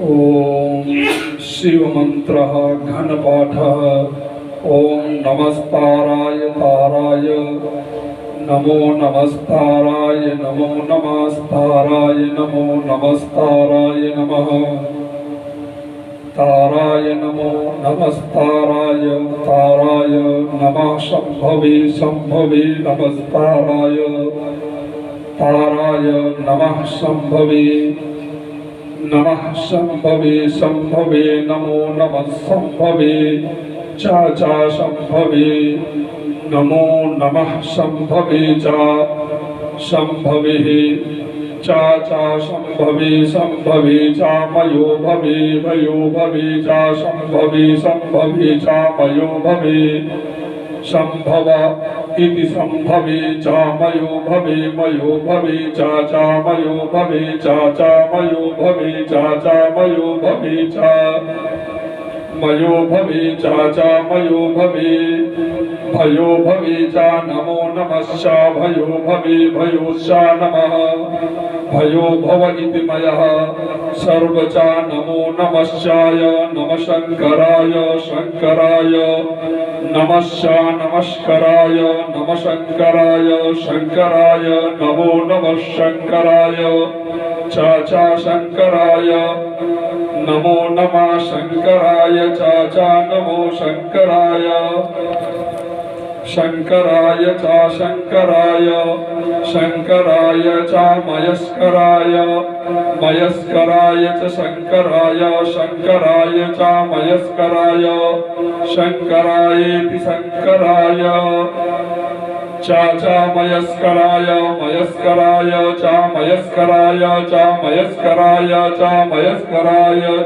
ओम शिवमन्त्रः घनपाठः। ओम नमस्ताराय ताराय नमो नमस्ताराय नमो नमस्ताराय नमो नमस्ताराय नमः ताराय नमो नमस्ताराय ताराय नमः शंभवे शंभवे नमस्ताराय ताराय नमः शंभवे नमः शंभवे शंभवे नमो नमः शंभवे चा शंभवे नमो नमः शंभवे चा शंभवे चा शंभवे शंभवे चा मयो भवे मयो भवे चा शंभवे शंभवे चा मयो भवे शंभव इति शंभवे चा मयो भवे चा मयो भवे चा मयो भवे चा मयो भवे चा मयो भवे चा मयो भवे भयो भवे चा नमो नमश्चा भयो भवे भयोश्चा नमः भयो भव इति मयः सर्वचा नमो नमश्चाय नमः शंकराय शंकराय नमश्चा नमस्कराय नमः शंकराय शंकराय नमो नमः शंकराय चा शंकराय नमो नमः शंकराय चा नमो शंकराय शंकराय चा शंकराय शंकराय चा मयस्कराय मयस्कराय च शंकराय शंकराय चा मयस्कराय शंकरायेति शंकराय चा मयस्कराय मयस्कराय चा मयस्कराय चा मयस्कराय चा मयस्कराय